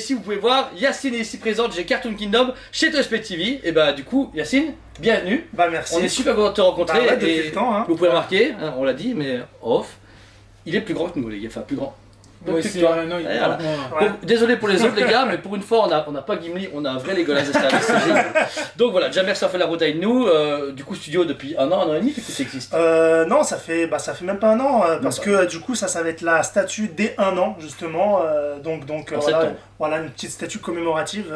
ici vous pouvez voir, Yacine est ici présente, j'ai Cartoon Kingdom chez TSP TV. Et bah du coup, Yacine, bienvenue. Bah merci. On est super content de te rencontrer. Bah ouais, depuis le temps, hein. Vous pouvez remarquer, hein, on l'a dit, mais off, il est plus grand que nous les gars, enfin plus grand. Oui, c'est vrai, non, voilà. Ouais. Bon, désolé pour les autres les gars, mais pour une fois on n'a pas Gimli, on a un vrai Legolas de Star Wars. Donc voilà, déjà merci d'avoir fait la route avec nous. Du coup studio depuis un an et demi, du coup ça existe. Non, ça fait même pas un an, parce que du coup ça va être la statue dès un an justement, donc voilà une petite statue commémorative.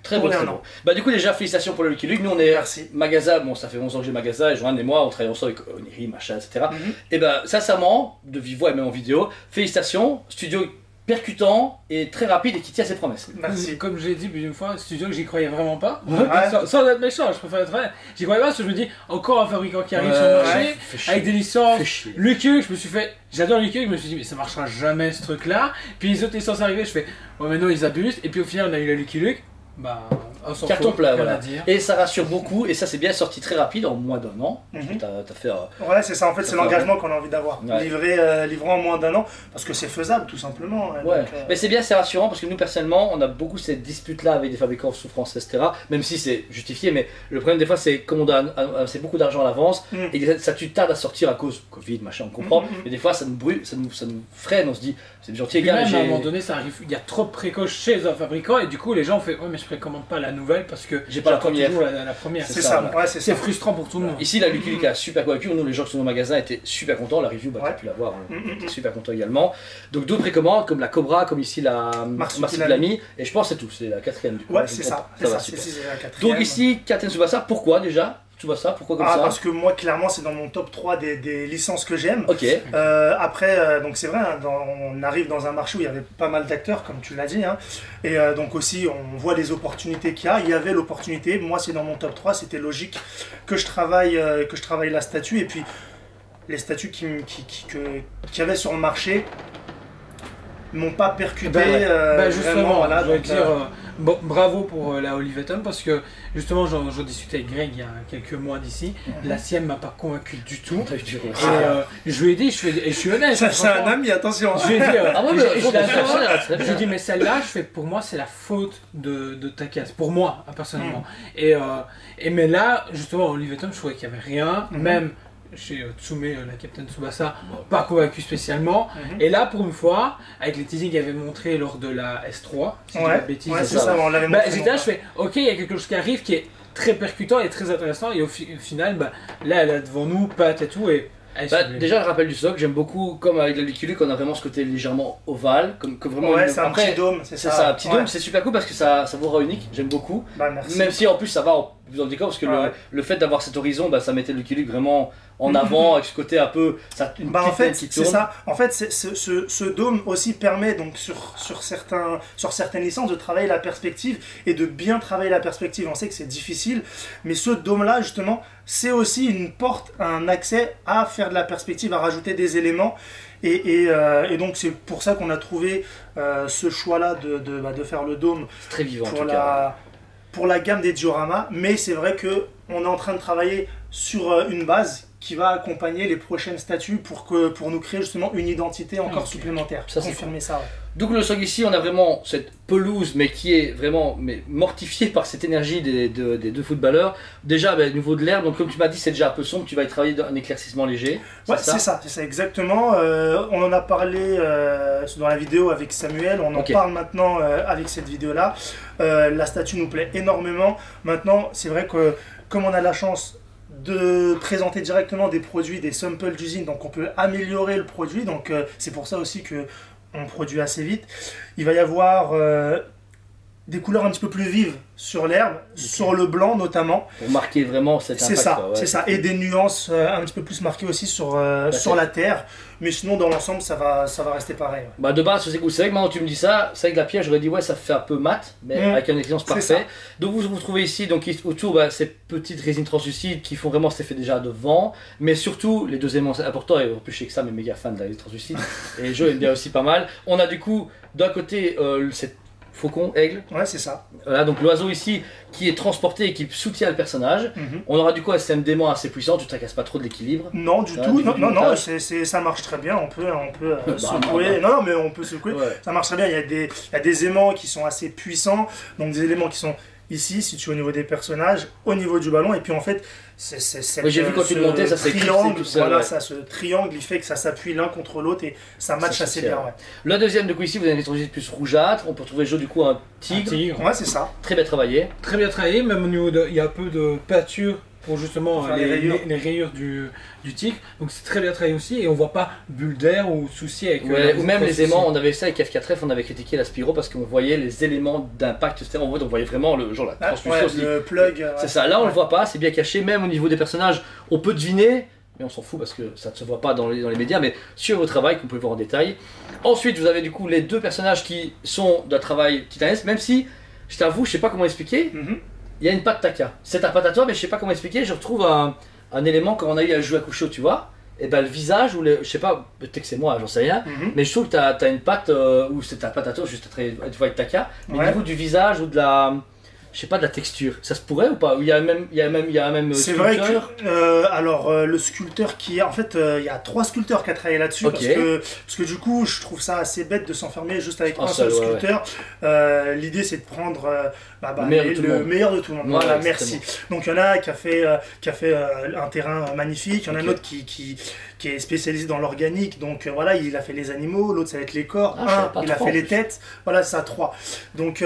Très beau, très beau. Bah du coup déjà félicitations pour le Lucky Luke, nous on est Merci. Magaza, bon ça fait 11 ans que j'ai Magaza et Joanne et moi on travaille ensemble avec Oniri, machin, etc. Et bah sincèrement, de vive voix et même en vidéo, félicitations, studio percutant et très rapide et qui tient ses promesses. Merci. Comme je l'ai dit une fois, studio que j'y croyais vraiment pas. Ouais. Sans être méchant, je préfère être vrai. J'y croyais pas parce que je me dis, encore un fabricant qui arrive sur le marché, avec des licences. Lucky Luke, je me suis fait, j'adore Lucky Luke, je me suis dit, mais ça marchera jamais ce truc là. Puis les autres licences arrivées, je fais, oh mais non, ils abusent. Et puis au final, on a eu la Lucky Luke. Bah, carton plat, voilà. Dire. Et ça rassure beaucoup, et ça c'est bien sorti très rapide, en moins d'un an. T'as fait. Ouais, c'est ça, en fait, c'est l'engagement qu'on a envie d'avoir. Ouais. Livrer en moins d'un an, parce que c'est faisable, tout simplement. Ouais, donc, mais c'est bien, c'est rassurant, parce que nous personnellement, on a beaucoup cette dispute-là avec des fabricants en souffrance, etc. Même si c'est justifié, mais le problème des fois, c'est comme on donne c'est beaucoup d'argent à l'avance, et ça tu tardes à sortir à cause Covid, machin, on comprend. Mais des fois, ça nous brûle, ça nous freine, on se dit, c'est gentil, les gars. Même à un moment donné, ça arrive, il y a trop de précoce chez un fabricant, et du coup, les gens ont fait, ouais, mais je précommande pas la nouvelle parce que j'ai pas la première. La première. C'est ça, voilà. ouais, c'est frustrant pour tout le monde. Ici, la Lucky Luke a super convaincu. Nous, les gens qui sont dans le magasin étaient super contents. La review, bah, t'as pu la voir, on était super contents également. Donc, d'autres précommandes comme la Cobra, comme ici la Marsupilami. Et je pense que c'est tout, c'est la quatrième du coup. Ouais, c'est ça. Ça va, super. Donc, ici, Captain Tsubasa, pourquoi déjà? Pourquoi comme ça? Parce que moi, clairement, c'est dans mon top 3 des licences que j'aime. Ok. Après, donc c'est vrai, hein, on arrive dans un marché où il y avait pas mal d'acteurs, comme tu l'as dit. Hein, et donc aussi, on voit les opportunités qu'il y a. Il y avait l'opportunité. Moi, c'est dans mon top 3. C'était logique que je travaille la statue. Et puis, les statues qu'il y avait sur le marché m'ont pas percuté. Justement, vraiment, voilà, je veux dire, bon, bravo pour la Olivetum parce que justement j'en discutais avec Greg il y a quelques mois d'ici. La sienne m'a pas convaincu du tout. Et je lui ai dit, et je suis honnête. C'est un ami, attention. Je lui ai dit, je lui ai dit mais celle-là, pour moi c'est la faute de Takas, pour moi personnellement. Mais là justement Olivetum, je trouvais qu'il y avait rien, même chez Tsume, la Captain Tsubasa, pas convaincu spécialement. Et là, pour une fois, avec les teasings qu'il avait montré lors de la S3, si je dis pas de bêtises, c'est ça, on l'avait montré. J'étais là, je fais, ok, il y a quelque chose qui arrive qui est très percutant et très intéressant. Et au final, là, elle a devant nous, pattes et tout. Et déjà le rappel du socle, j'aime beaucoup, comme avec la Lucky Luke, on a vraiment ce côté légèrement ovale, comme vraiment c'est un petit dôme, c'est ça. Un petit dôme, c'est super cool parce que ça vous rend unique, j'aime beaucoup. Merci. Même si en plus ça va plus dans le décor parce que le fait d'avoir cet horizon, ça mettait le Lucky Luke vraiment en avant avec ce côté un peu en fait c'est ça. En fait ce dôme aussi permet donc sur certaines licences de travailler la perspective et de bien travailler la perspective. On sait que c'est difficile, mais ce dôme là justement c'est aussi une porte, un accès à faire de la perspective, à rajouter des éléments. Et donc c'est pour ça qu'on a trouvé ce choix-là de faire le dôme. Très vivant pour la gamme des dioramas. Mais c'est vrai qu'on est en train de travailler sur une base qui va accompagner les prochaines statues pour nous créer justement une identité encore supplémentaire. Ça, confirmer ça. Ouais. Donc le socle ici, on a vraiment cette pelouse, mais qui est vraiment mortifiée par cette énergie des deux footballeurs. Déjà, au niveau de l'herbe, donc comme tu m'as dit, c'est déjà un peu sombre, tu vas y travailler dans un éclaircissement léger. Ouais, c'est ça exactement. On en a parlé dans la vidéo avec Samuel, on en parle maintenant avec cette vidéo-là. La statue nous plaît énormément. Maintenant, c'est vrai que comme on a la chance de présenter directement des produits, des samples d'usine, donc on peut améliorer le produit, donc c'est pour ça aussi que on produit assez vite. Il va y avoir des couleurs un petit peu plus vives sur l'herbe, sur le blanc notamment. Pour marquer vraiment cet impact. C'est ça. Et des nuances un petit peu plus marquées aussi sur la terre. Mais sinon, dans l'ensemble, ça va rester pareil. De base, c'est cool. C'est vrai que maintenant tu me dis ça, c'est avec la pierre, j'aurais dit ouais, ça fait un peu mat, mais avec un éclairage parfait. Donc vous trouvez ici donc autour ces petites résines translucides qui font vraiment cet effet déjà de vent, mais surtout les deux éléments importants, et en plus je sais que Sam est méga fan de la résine translucide, et Joe aime bien aussi pas mal. On a du coup d'un côté cette faucon, aigle. Ouais, c'est ça. Voilà, donc l'oiseau ici qui est transporté et qui soutient le personnage. On aura du coup un système d'aimant assez puissant, tu ne tracasses pas trop de l'équilibre. Non, du tout. Non, ça marche très bien. On peut secouer. Non, mais on peut secouer. Ouais. Ça marche très bien. Il y a des aimants qui sont assez puissants. Donc des éléments qui sont ici, situés au niveau des personnages, au niveau du ballon. Et puis en fait, j'ai vu quand tu le montais, ça triangle, tout seul, voilà, ça, ce triangle, il fait que ça s'appuie l'un contre l'autre et ça match assez bien. Ouais. Le deuxième, du coup, ici, vous avez une étranger plus rougeâtre. On peut trouver le jeu, du coup, un tigre. Ouais, c'est ça. Très bien travaillé. Très bien travaillé, même au niveau de. Il y a un peu de peinture pour justement les rayures du tigre. Donc c'est très bien travaillé aussi et on voit pas bulle d'air ou souci avec. Ou même les aimants, on avait ça avec F4F, on avait critiqué la Spyro parce qu'on voyait les éléments d'impact, etc. On voyait vraiment la transmission aussi. Le plug. C'est ça, là on le voit pas, c'est bien caché, même au niveau des personnages, on peut deviner. Mais on s'en fout parce que ça ne se voit pas dans les médias, mais sur vos travail, que vous pouvez voir en détail. Ensuite, vous avez du coup les deux personnages qui sont d'un travail titanesque, même si, je t'avoue, je sais pas comment expliquer. Il y a une patte Taka. C'est ta patte à toi, mais je sais pas comment expliquer. Je retrouve un élément quand on a eu à jouer à Kusho, tu vois. Et ben le visage, ou je sais pas, peut-être que c'est moi, j'en sais rien. Mais je trouve que tu as une patte, ou c'est ta patte à toi, juste tu vois avec Taka. Mais au niveau du visage ou de la. Je sais pas, de la texture, ça se pourrait ou pas? Il y a même c'est vrai que le sculpteur qui est en fait il y a 3 sculpteurs qui a travaillé là-dessus parce que du coup je trouve ça assez bête de s'enfermer juste avec un seul sculpteur. L'idée c'est de prendre le meilleur de tout le monde. Voilà, merci. Donc il y en a qui a fait un terrain magnifique, il y en a un autre qui est spécialisé dans l'organique, donc voilà, il a fait les animaux, l'autre ça va être les corps, il a fait les têtes, voilà, c'est ça 3. Donc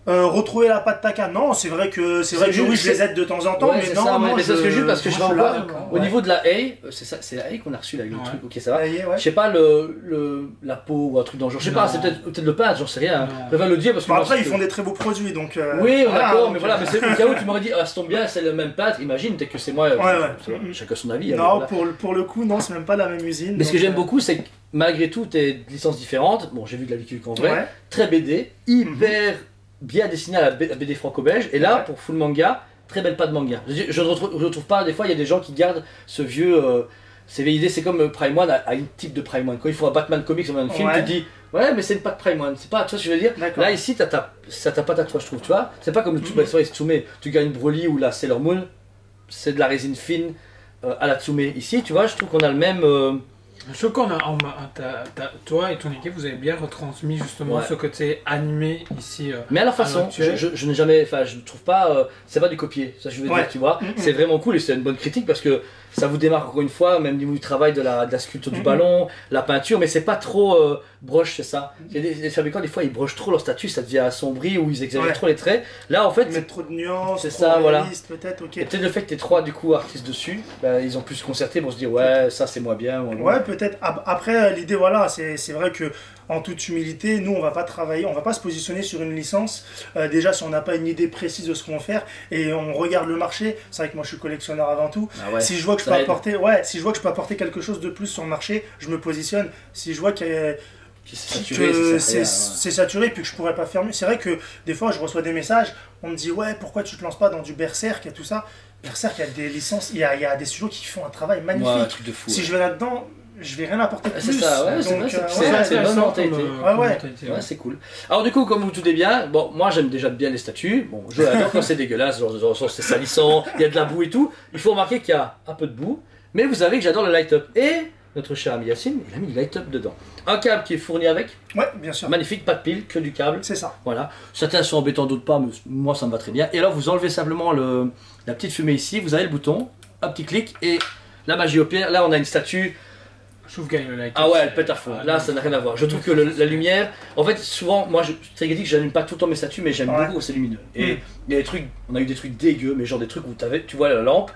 retrouver la patte Taka, non, c'est vrai que oui, je les aide de temps en temps, mais non, mais c'est ce que je dis parce que je vois là, au niveau de la haie, c'est la haie qu'on a reçu là, le truc, ok, ça va. Je sais pas la peau ou un truc dans le genre, je sais pas, c'est peut-être le peintre, j'en sais rien. Je préfère le dire parce que après ils font des très beaux produits, donc. Oui, d'accord, mais voilà, mais c'est au cas où tu m'aurais dit, ah, ça tombe bien, c'est le même peintre, imagine, peut-être que c'est moi. Chacun son avis. Non, pour le coup, non, c'est même pas la même usine. Mais ce que j'aime beaucoup, c'est que malgré tout, tes licences différentes. Bon, j'ai vu de la Vicky en vrai, très BD, hyper bien dessiné à la BD franco-belge, et là pour full manga, très belle patte manga. Je ne retrouve pas, des fois il y a des gens qui gardent ce vieux, ces vieilles idées, c'est comme Prime One a une type de Prime One. Quand il faut un Batman comics ou un film, tu te dis ouais mais c'est une patte Prime One, c'est pas, tu vois ce que je veux dire. Là ici t'as ta patte à toi je trouve, tu vois, c'est pas comme le Tsume, tu gagnes Broly ou la Sailor Moon, c'est de la résine fine à la Tsume. Ici tu vois, je trouve qu'on a le même. Je trouve toi et ton équipe, vous avez bien retransmis justement ce côté animé ici. Mais à leur façon, je n'ai jamais, enfin, je ne trouve pas, c'est pas du copier, ça je veux dire, tu vois. C'est vraiment cool et c'est une bonne critique parce que ça vous démarque encore une fois, même au niveau du travail de la sculpture du ballon, la peinture, mais c'est pas trop broche, c'est ça. Les fabricants, des fois, ils brochent trop leur statut, ça devient assombri ou ils exagèrent trop les traits. Là, en fait, ils mettent trop de nuances, c'est ça, voilà. Peut-être, ok. Et peut-être le fait que t'es 3 du coup artistes dessus, ils ont pu se concerter pour se dire ouais, ça c'est moi bien. Ouais, peut-être. Après, l'idée, voilà, c'est vrai que en toute humilité, nous on va pas travailler, on va pas se positionner sur une licence déjà si on n'a pas une idée précise de ce qu'on va faire et on regarde le marché. C'est vrai que moi je suis collectionneur avant tout. Si je vois que je peux apporter quelque chose de plus sur le marché, je me positionne. Si je vois que c'est saturé puis que je pourrais pas faire mieux. C'est vrai que des fois je reçois des messages, on me dit ouais pourquoi tu te lances pas dans du Berserk et tout ça. Berserk, il y a des licences, il y a des studios qui font un travail magnifique. Un truc de fou, si je vais là-dedans, je vais rien apporter de plus. C'est ça, c'est une bonne mentalité. C'est cool. Alors du coup, comme vous vous doutez bien, bon, moi j'aime déjà bien les statues. Bon, je l'adore quand c'est dégueulasse, genre c'est salissant, il y a de la boue et tout. Il faut remarquer qu'il y a un peu de boue, mais vous savez que j'adore le light-up. Et notre cher ami Yacine, il a mis du light-up dedans. Un câble qui est fourni avec. Ouais, bien sûr. Magnifique, pas de pile, que du câble. C'est ça. Voilà. Certains sont embêtants, d'autres pas, mais moi ça me va très bien. Et alors vous enlevez simplement la petite fumée ici, vous avez le bouton, un petit clic et la magie opère. Là on a une statue. Je trouve qu'elle light. Ah ouais, elle pète à fond. Là ça n'a rien à voir. Je trouve que la lumière, en fait souvent, moi très critique, j'allume pas tout le temps mes statues, mais j'aime beaucoup où c'est lumineux. Et il y a des trucs, on a eu des trucs dégueux, mais genre des trucs où tu vois la lampe,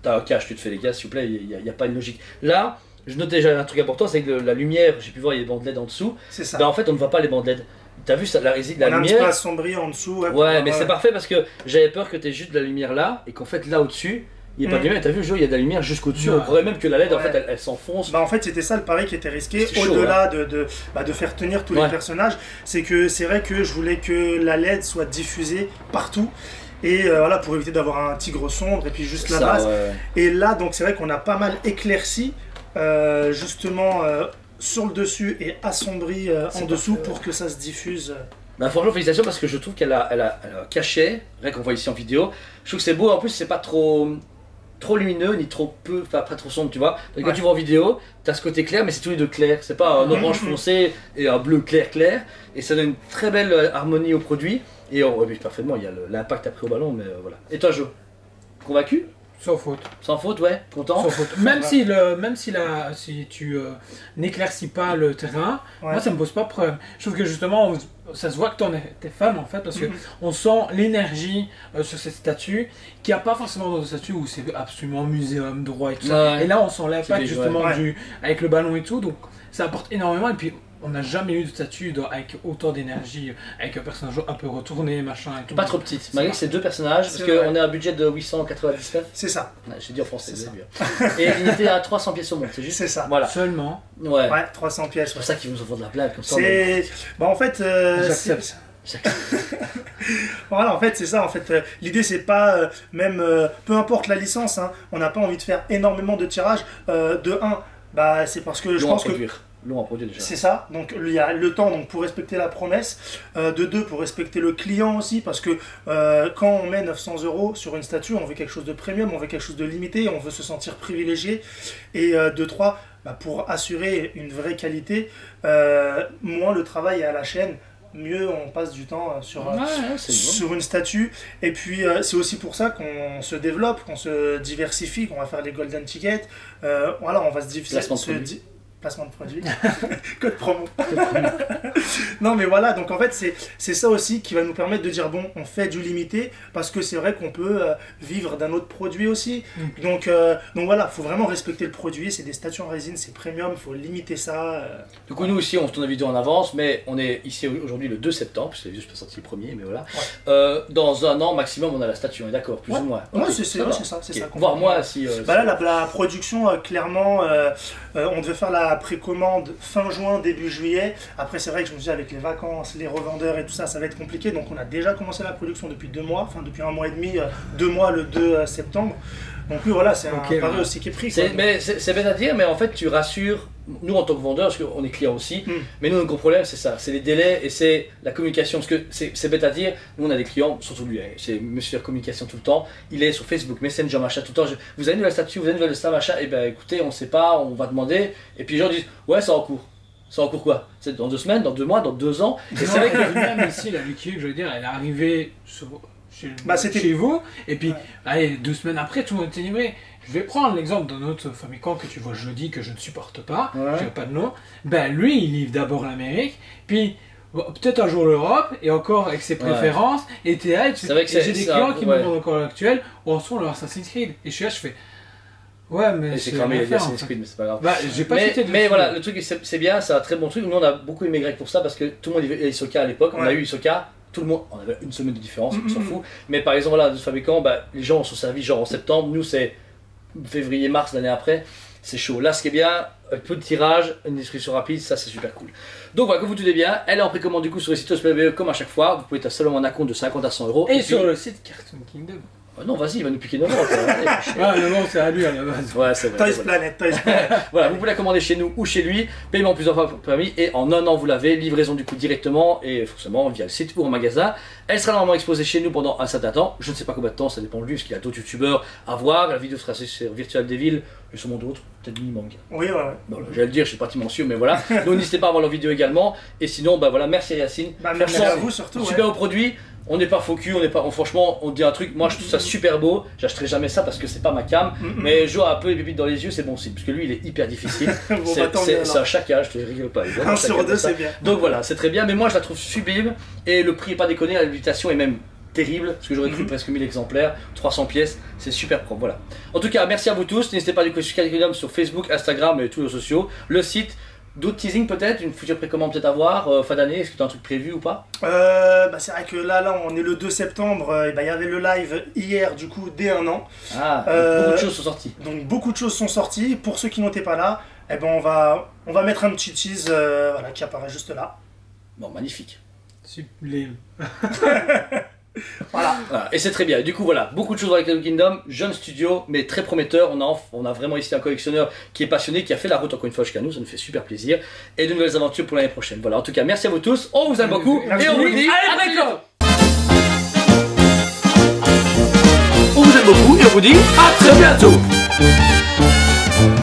t'as un cache, tu te fais les gars s'il vous plaît, il n'y a pas une logique. Là, je note déjà un truc important, c'est que la lumière, j'ai pu voir il y a des bandes LED en dessous. C'est ça. Ben, en fait on ne voit pas les bandes LED. T'as vu ça, la lumière. On a un petit peu assombri en dessous. Ouais, mais c'est parfait parce que j'avais peur que tu aies juste de la lumière là et qu'en fait là au-dessus, il n'y a pas de lumière. T'as vu le jeu, il y a de la lumière jusqu'au-dessus. On croirait même que la LED en fait elle s'enfonce. Bah en fait c'était ça le pari qui était risqué, au-delà de faire tenir tous les personnages. C'est que c'est vrai que je voulais que la LED soit diffusée partout. Et voilà, pour éviter d'avoir un tigre sombre et puis juste la base. Et là donc c'est vrai qu'on a pas mal éclairci justement sur le dessus et assombri en dessous pour que ça se diffuse. Bah, franchement, félicitations parce que je trouve elle a un cachet, rien qu'on voit ici en vidéo. Je trouve que c'est beau, en plus, c'est pas trop lumineux ni trop peu, enfin pas trop sombre, tu vois. Donc, quand tu vois en vidéo, t'as ce côté clair, mais c'est tous les deux clair. C'est pas un orange foncé et un bleu clair, et ça donne une très belle harmonie au produit. Et parfaitement, il y a l'impact après au ballon, mais voilà. Et toi, Jo, convaincu? Sans faute. Sans faute, ouais, content. Sans faute. Même si tu n'éclaircis pas le terrain, moi ça me pose pas de problème. Je trouve que justement, ça se voit que t'es fan en fait, parce que on sent l'énergie sur cette statue, qu'il n'y a pas forcément dans une statue où c'est absolument muséum, droit et tout ça. Et là, on sent l'impact justement avec le ballon et tout, donc ça apporte énormément. Et puis, on n'a jamais eu de statue avec autant d'énergie, avec un personnage un peu retourné, machin et tout. Pas trop petite, malgré que c'est 2 personnages, parce qu'on a un budget de 899. C'est ça. Ouais, j'ai dit en français, c'est bien. Et il était à 300 pièces au monde, c'est juste. C'est ça. Voilà. Seulement. Ouais, 300 pièces. C'est pour ça qu'ils nous offrent de la blague comme ça. Bah en fait, j'accepte. Voilà, en fait, c'est ça. En fait, l'idée, c'est pas même peu importe la licence, hein, on n'a pas envie de faire énormément de tirages. De 1, bah c'est parce que je pense que long à produire déjà. C'est ça, donc il y a le temps donc, pour respecter la promesse, de 2 pour respecter le client aussi, parce que quand on met 900 € sur une statue, on veut quelque chose de premium, on veut quelque chose de limité, on veut se sentir privilégié, et de 3, bah, pour assurer une vraie qualité, moins le travail est à la chaîne, mieux on passe du temps sur une statue. Et puis c'est aussi pour ça qu'on se développe, qu'on se diversifie, qu'on va faire les golden tickets, voilà, on va se diversifier. Placement de produit, code promo. Non mais voilà, donc en fait c'est ça aussi qui va nous permettre de dire bon, on fait du limité parce que c'est vrai qu'on peut vivre d'un autre produit aussi. Donc voilà, il faut vraiment respecter le produit, c'est des statues en résine, c'est premium, il faut limiter ça. Du coup nous aussi on tourne la vidéo en avance, mais on est ici aujourd'hui le 2 septembre, parce que c'est juste sorti le premier, mais voilà. Ouais. Dans un an maximum on a la statue, on est d'accord, plus ou moins. Ouais, okay, c'est ça. Voir moi si... bah là la production clairement, on devait faire la précommande fin juin, début juillet. Après c'est vrai que je me dis avec les vacances, les revendeurs et tout ça, ça va être compliqué. Donc on a déjà commencé la production depuis 2 mois, enfin depuis 1 mois et demi, 2 mois le 2 septembre. Donc oui voilà, c'est un pari aussi qui est pris. C'est bête à dire, mais en fait tu rassures, nous en tant que vendeurs, parce qu'on est clients aussi, mais nous notre gros problème c'est ça, c'est les délais et c'est la communication, parce que c'est bête à dire, nous on a des clients, surtout lui, c'est monsieur communication tout le temps, il est sur Facebook, Messenger, machin, tout le temps, vous avez une nouvelle statue, vous avez une nouvelle ça, machin, et ben écoutez, on sait pas, on va demander, et puis les gens disent, ouais c'est en cours. C'est en cours quoi? C'est dans 2 semaines, dans 2 mois, dans 2 ans. Et c'est vrai que même ici, la liquide, je veux dire, elle est arrivée chez vous, et puis allez, 2 semaines après, tout le monde était livré. Je vais prendre l'exemple d'un autre fabricant que tu vois jeudi, que je ne supporte pas, je n'ai pas de nom. Ben lui, il livre d'abord l'Amérique, puis peut-être un jour l'Europe, et encore avec ses préférences, et TH. J'ai des clients qui me demandent encore à l'actuel, où en sont leur Assassin's Creed. Et je suis là, je fais. Ouais, mais c'est cramé les Assassin's Creed, mais c'est pas grave. Bah, j'ai pas mais voilà, le truc c'est bien, c'est un très bon truc. Nous on a beaucoup aimé Greg pour ça parce que tout le monde avait Hisoka à l'époque, on a eu Hisoka, tout le monde, on avait 1 semaine de différence, on s'en fout. Mais par exemple, voilà, de ce fabricant, bah, les gens sont servis genre en septembre, nous c'est février, mars l'année après, c'est chaud. Là, ce qui est bien, un peu de tirage, une distribution rapide, ça c'est super cool. Donc voilà, comme vous tenez bien, elle est en précommande du coup sur le site OSPBE comme à chaque fois. Vous pouvez être seulement un compte de 50 à 100 €. Et sur le site Cartoon Kingdom. Non, vas-y, il va nous piquer nos ventes. Non, c'est à lui à la base. Ouais, c'est vrai. Toys Planet. Voilà, vous pouvez la commander chez nous ou chez lui. Paiement plusieurs fois permis et en 1 an vous l'avez. Livraison du coup directement et forcément via le site ou en magasin. Elle sera normalement exposée chez nous pendant un certain temps. Je ne sais pas combien de temps, ça dépend de lui parce qu'il y a d'autres youtubeurs à voir. La vidéo sera sur Virtual Devil et sûrement d'autres, peut-être minimum. Oui, ouais. Bon, j'allais le dire, je suis pas timencieux, mais voilà. Donc n'hésitez pas à voir leur vidéo également. Et sinon, bah voilà, merci Yacine. Merci à vous surtout. Super au produit. On n'est pas faux cul, franchement, on dit un truc, moi je trouve ça super beau, j'achèterai jamais ça parce que c'est pas ma cam, mais jouer un peu les pépites dans les yeux, c'est bon signe, parce que lui il est hyper difficile, c'est un chacal, je te rigole pas. 1 sur 2 c'est bien. Donc voilà, c'est très bien, mais moi je la trouve sublime, et le prix est pas déconné, l'invitation est même terrible, parce que j'aurais cru presque 1000 exemplaires, 300 pièces, c'est super propre, voilà. En tout cas, merci à vous tous, n'hésitez pas du coup sur Facebook, Instagram et tous les réseaux sociaux, le site. D'autres teasing peut-être, une future précommande peut-être à voir, fin d'année, est-ce que tu as un truc prévu ou pas? C'est vrai que là on est le 2 septembre, il y avait le live hier du coup dès 1 an. Beaucoup de choses sont sorties. Donc beaucoup de choses sont sorties, pour ceux qui n'étaient pas là, on va mettre un petit tease qui apparaît juste là. Bon, magnifique. Sublime. Voilà. Et c'est très bien. Et du coup, voilà, beaucoup de choses avec Lego Kingdom, jeune studio, mais très prometteur. On a vraiment ici un collectionneur qui est passionné, qui a fait la route encore une fois jusqu'à nous. Ça nous fait super plaisir. Et de nouvelles aventures pour l'année prochaine. Voilà, en tout cas, merci à vous tous. On vous aime beaucoup. Merci. Et on vous dit Allez, Préco! on vous aime beaucoup et on vous dit à très bientôt.